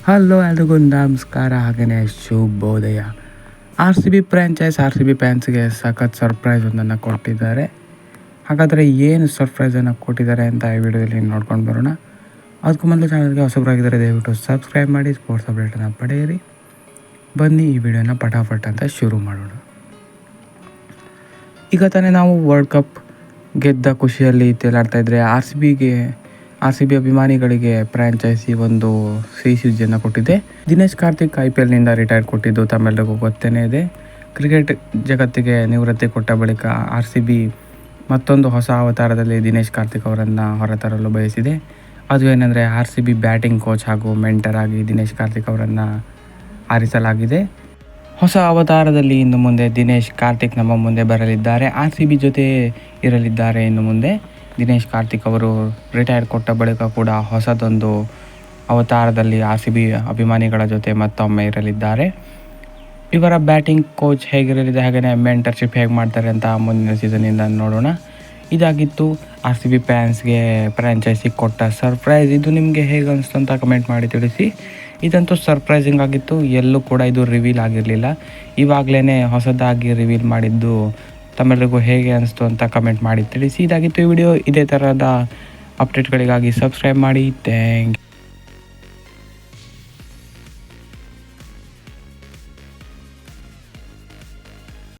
Hello ಎಲ್ರಿಗೂ ನಮಸ್ಕಾರ, ಹಾಗೆಯೇ ಶುಭೋದಯ. RCB ಫ್ಯಾನ್ಸ್ಗೆ ಸಖತ್ ಸರ್ಪ್ರೈಸ್ ಒಂದನ್ನು ಕೊಟ್ಟಿದ್ದಾರೆ. ಹಾಗಾದರೆ ಏನು ಸರ್ಪ್ರೈಸನ್ನು ಕೊಟ್ಟಿದ್ದಾರೆ ಅಂತ ಈ ವಿಡಿಯೋದಲ್ಲಿ ನೋಡ್ಕೊಂಡು ಬರೋಣ. ಅದಕ್ಕೂ ಮೊದಲು ಚಾನಲ್ಗೆ ಹೊಸಬರಾಗಿದ್ದರೆ ದಯವಿಟ್ಟು ಸಬ್ಸ್ಕ್ರೈಬ್ ಮಾಡಿ, ಸ್ಪೋರ್ಟ್ಸ್ ಅಪ್ಡೇಟನ್ನು ಪಡೆಯಿರಿ. ಬನ್ನಿ ಈ ವಿಡಿಯೋನ ಪಟಾಪಟ್ ಅಂತ ಶುರು ಮಾಡೋಣ. ಈಗ ತಾನೇ ನಾವು ವರ್ಲ್ಡ್ ಕಪ್ ಗೆದ್ದ ಖುಷಿಯಲ್ಲಿ ತೇಲಾಡ್ತಾ ಇದ್ದರೆ ಆರ್ ಸಿ ಬಿ ಅಭಿಮಾನಿಗಳಿಗೆ ಫ್ರಾಂಚೈಸಿ ಒಂದು ಸಿಹಿ ಸುದ್ದಿಯನ್ನು ಕೊಟ್ಟಿದೆ. ದಿನೇಶ್ ಕಾರ್ತಿಕ್ IPLನಿಂದ ರಿಟೈರ್ ಕೊಟ್ಟಿದ್ದು ತಮ್ಮೆಲ್ಲರಿಗೂ ಗೊತ್ತೇ ಇದೆ. ಕ್ರಿಕೆಟ್ ಜಗತ್ತಿಗೆ ನಿವೃತ್ತಿ ಕೊಟ್ಟ ಬಳಿಕ RCB ಮತ್ತೊಂದು ಹೊಸ ಅವತಾರದಲ್ಲಿ ದಿನೇಶ್ ಕಾರ್ತಿಕ್ ಅವರನ್ನು ಹೊರತರಲು ಬಯಸಿದೆ. ಅದು ಏನೆಂದರೆ RCB ಬ್ಯಾಟಿಂಗ್ ಕೋಚ್ ಹಾಗೂ ಮೆಂಟರ್ ಆಗಿ ದಿನೇಶ್ ಕಾರ್ತಿಕ್ ಅವರನ್ನು ಆರಿಸಲಾಗಿದೆ. ಹೊಸ ಅವತಾರದಲ್ಲಿ ಇನ್ನು ಮುಂದೆ ದಿನೇಶ್ ಕಾರ್ತಿಕ್ ನಮ್ಮ ಮುಂದೆ ಬರಲಿದ್ದಾರೆ. RCB ಜೊತೆ ಇರಲಿದ್ದಾರೆ. ಇನ್ನು ಮುಂದೆ ದಿನೇಶ್ ಕಾರ್ತಿಕ್ ಅವರು ರಿಟೈರ್ ಕೊಟ್ಟ ಬಳಿಕ ಕೂಡ ಹೊಸದೊಂದು ಅವತಾರದಲ್ಲಿ RCB ಅಭಿಮಾನಿಗಳ ಜೊತೆ ಮತ್ತೊಮ್ಮೆ ಇರಲಿದ್ದಾರೆ. ಇವರ ಬ್ಯಾಟಿಂಗ್ ಕೋಚ್ ಹೇಗಿರಲಿದೆ, ಹಾಗೆಯೇ ಮೆಂಟರ್ಶಿಪ್ ಹೇಗೆ ಮಾಡ್ತಾರೆ ಅಂತ ಮುಂದಿನ ಸೀಸನ್ನಿಂದ ನೋಡೋಣ. ಇದಾಗಿತ್ತು RCB ಫ್ಯಾನ್ಸ್ಗೆ ಫ್ರಾಂಚೈಸಿ ಕೊಟ್ಟ ಸರ್ಪ್ರೈಸ್. ಇದು ನಿಮಗೆ ಹೇಗೆ ಅನಿಸ್ತು ಅಂತ ಕಮೆಂಟ್ ಮಾಡಿ ತಿಳಿಸಿ. ಇದಂತೂ ಸರ್ಪ್ರೈಸಿಂಗ್ ಆಗಿತ್ತು. ಎಲ್ಲೂ ಕೂಡ ಇದು ರಿವೀಲ್ ಆಗಿರಲಿಲ್ಲ. ಇವಾಗಲೇ ಹೊಸದಾಗಿ ರಿವೀಲ್ ಮಾಡಿದ್ದು. ತಮ್ಮೆಲ್ಲರಿಗೂ ಹೇಗೆ ಅನಿಸ್ತು ಅಂತ ಕಮೆಂಟ್ ಮಾಡಿ ತಿಳಿಸಿ. ಇದಾಗಿತ್ತು ಈ ವಿಡಿಯೋ. ಇದೇ ಥರದ ಅಪ್ಡೇಟ್ಗಳಿಗಾಗಿ ಸಬ್ಸ್ಕ್ರೈಬ್ ಮಾಡಿ. Thank you.